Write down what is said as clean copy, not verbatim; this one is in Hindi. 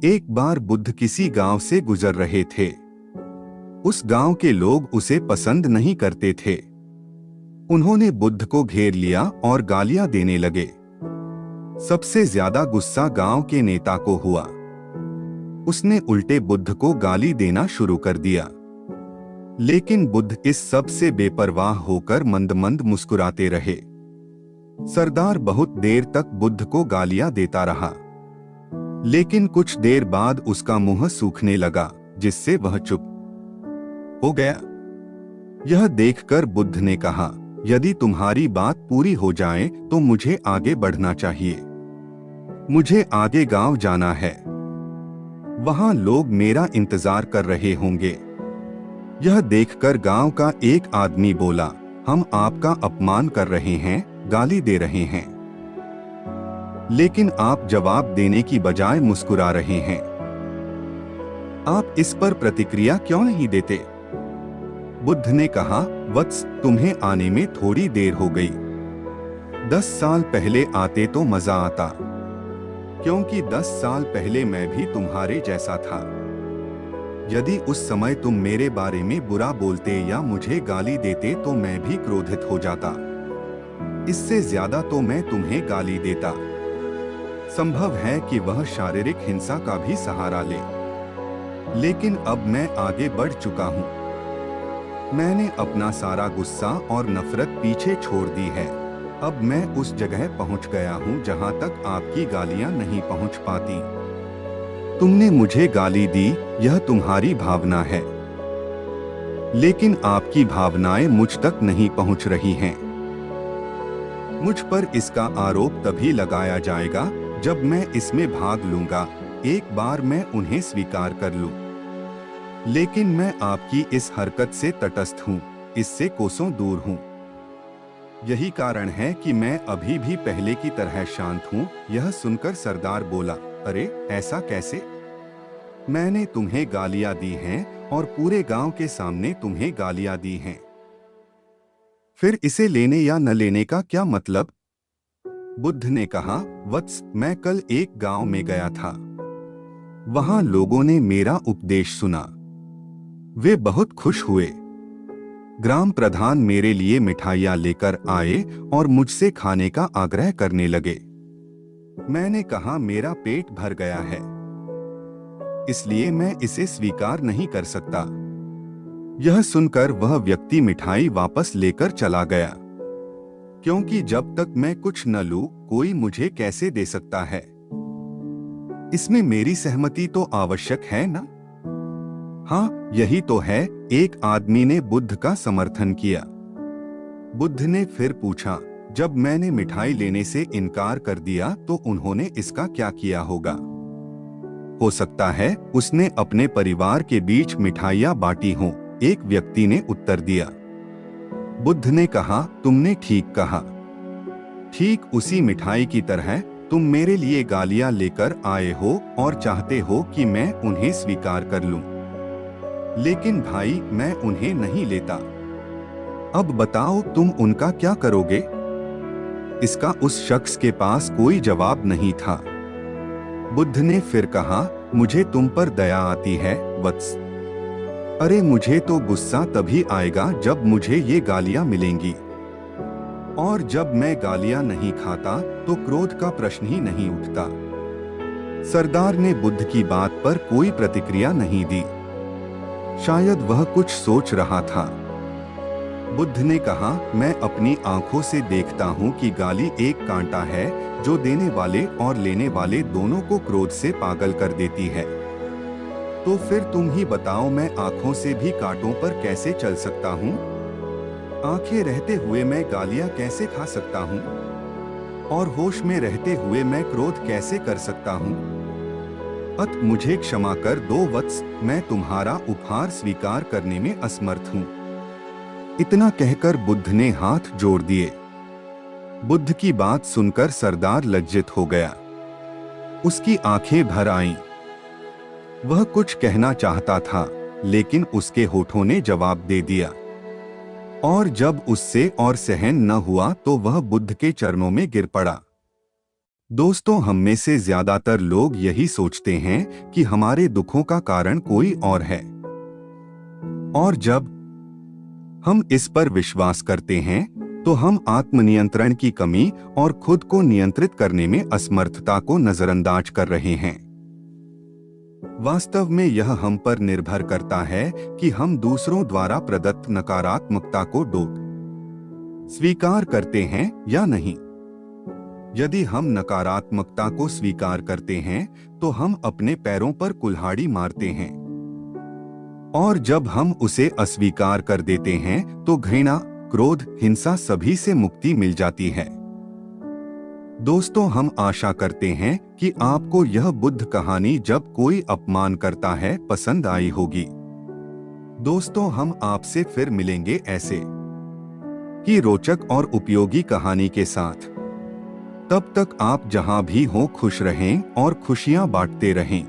एक बार बुद्ध किसी गांव से गुजर रहे थे। उस गांव के लोग उसे पसंद नहीं करते थे। उन्होंने बुद्ध को घेर लिया और गालियां देने लगे। सबसे ज्यादा गुस्सा गांव के नेता को हुआ। उसने उल्टे बुद्ध को गाली देना शुरू कर दिया। लेकिन बुद्ध इस सब से बेपरवाह होकर मंद मंद मुस्कुराते रहे। सरदार बहुत देर तक बुद्ध को गालियां देता रहा, लेकिन कुछ देर बाद उसका मुंह सूखने लगा, जिससे वह चुप हो गया। यह देखकर बुद्ध ने कहा, यदि तुम्हारी बात पूरी हो जाए तो मुझे आगे बढ़ना चाहिए। मुझे आगे गांव जाना है। वहां लोग मेरा इंतजार कर रहे होंगे। यह देखकर गांव का एक आदमी बोला, हम आपका अपमान कर रहे हैं, गाली दे रहे हैं, लेकिन आप जवाब देने की बजाय मुस्कुरा रहे हैं। आप इस पर प्रतिक्रिया क्यों नहीं देते? बुद्ध ने कहा, वत्स, तुम्हें आने में थोड़ी देर हो गई। 10 साल पहले आते तो मजा आता, क्योंकि 10 साल पहले मैं भी तुम्हारे जैसा था। यदि उस समय तुम मेरे बारे में बुरा बोलते या मुझे गाली देते तो मैं भी क्रोधित हो जाता। इससे ज्यादा तो मैं तुम्हें गाली देता। संभव है कि वह शारीरिक हिंसा का भी सहारा ले, लेकिन अब मैं आगे बढ़ चुका हूँ। मैंने अपना सारा गुस्सा और नफरत पीछे छोड़ दी है। अब मैं उस जगह पहुँच गया हूँ जहाँ तक आपकी गालियाँ नहीं पहुँच पाती। तुमने मुझे गाली दी, यह तुम्हारी भावना है, लेकिन आपकी भावनाएं मुझ तक नहीं पहुँच रही हैं। मुझ पर इसका आरोप तभी लगाया जाएगा जब मैं इसमें भाग लूंगा, एक बार मैं उन्हें स्वीकार कर लूं। लेकिन मैं आपकी इस हरकत से तटस्थ हूं, इससे कोसों दूर हूं। यही कारण है कि मैं अभी भी पहले की तरह शांत हूं। यह सुनकर सरदार बोला, अरे ऐसा कैसे? मैंने तुम्हें गालियां दी हैं और पूरे गांव के सामने तुम्हें गालियां दी हैं। फिर इसे लेने या न लेने का क्या मतलब? बुद्ध ने कहा, वत्स, मैं कल एक गांव में गया था। वहां लोगों ने मेरा उपदेश सुना। वे बहुत खुश हुए। ग्राम प्रधान मेरे लिए मिठाइयां लेकर आए और मुझसे खाने का आग्रह करने लगे। मैंने कहा, मेरा पेट भर गया है, इसलिए मैं इसे स्वीकार नहीं कर सकता। यह सुनकर वह व्यक्ति मिठाई वापस लेकर चला गया, क्योंकि जब तक मैं कुछ न लूं, कोई मुझे कैसे दे सकता है? इसमें मेरी सहमति तो आवश्यक है ना? हाँ, यही तो है। एक आदमी ने बुद्ध का समर्थन किया। बुद्ध ने फिर पूछा, जब मैंने मिठाई लेने से इनकार कर दिया तो उन्होंने इसका क्या किया होगा? हो सकता है उसने अपने परिवार के बीच मिठाइयां बांटी हों, एक व्यक्ति ने उत्तर दिया। बुद्ध ने कहा, तुमने ठीक कहा। ठीक उसी मिठाई की तरह तुम मेरे लिए गालियां लेकर आए हो और चाहते हो कि मैं उन्हें स्वीकार कर लूं। लेकिन भाई, मैं उन्हें नहीं लेता। अब बताओ, तुम उनका क्या करोगे? इसका उस शख्स के पास कोई जवाब नहीं था। बुद्ध ने फिर कहा, मुझे तुम पर दया आती है, वत्स। अरे मुझे तो गुस्सा तभी आएगा जब मुझे ये गालियां मिलेंगी, और जब मैं गालियां नहीं खाता तो क्रोध का प्रश्न ही नहीं उठता। सरदार ने बुद्ध की बात पर कोई प्रतिक्रिया नहीं दी। शायद वह कुछ सोच रहा था। बुद्ध ने कहा, मैं अपनी आंखों से देखता हूं कि गाली एक कांटा है जो देने वाले और लेने वाले दोनों को क्रोध से पागल कर देती है। तो फिर तुम ही बताओ, मैं आंखों से भी कांटों पर कैसे चल सकता हूं? आंखें रहते हुए मैं गालियां कैसे खा सकता हूं? और होश में रहते हुए मैं क्रोध कैसे कर सकता हूं? अत मुझे क्षमा कर दो वत्स, मैं तुम्हारा उपहार स्वीकार करने में असमर्थ हूं। इतना कहकर बुद्ध ने हाथ जोड़ दिए। बुद्ध की बात सुनकर सरदार लज्जित हो गया। उसकी आंखें भर आईं। वह कुछ कहना चाहता था, लेकिन उसके होठों ने जवाब दे दिया। और जब उससे और सहन न हुआ तो वह बुद्ध के चरणों में गिर पड़ा। दोस्तों, हम में से ज्यादातर लोग यही सोचते हैं कि हमारे दुखों का कारण कोई और है, और जब हम इस पर विश्वास करते हैं तो हम आत्मनियंत्रण की कमी और खुद को नियंत्रित करने में असमर्थता को नजरअंदाज कर रहे हैं। वास्तव में यह हम पर निर्भर करता है कि हम दूसरों द्वारा प्रदत्त नकारात्मकता को स्वीकार करते हैं या नहीं। यदि हम नकारात्मकता को स्वीकार करते हैं तो हम अपने पैरों पर कुल्हाड़ी मारते हैं, और जब हम उसे अस्वीकार कर देते हैं तो घृणा, क्रोध, हिंसा सभी से मुक्ति मिल जाती है। दोस्तों, हम आशा करते हैं कि आपको यह बुद्ध कहानी जब कोई अपमान करता है पसंद आई होगी। दोस्तों, हम आपसे फिर मिलेंगे ऐसे ही रोचक और उपयोगी कहानी के साथ। तब तक आप जहां भी हो खुश रहें और खुशियां बांटते रहें।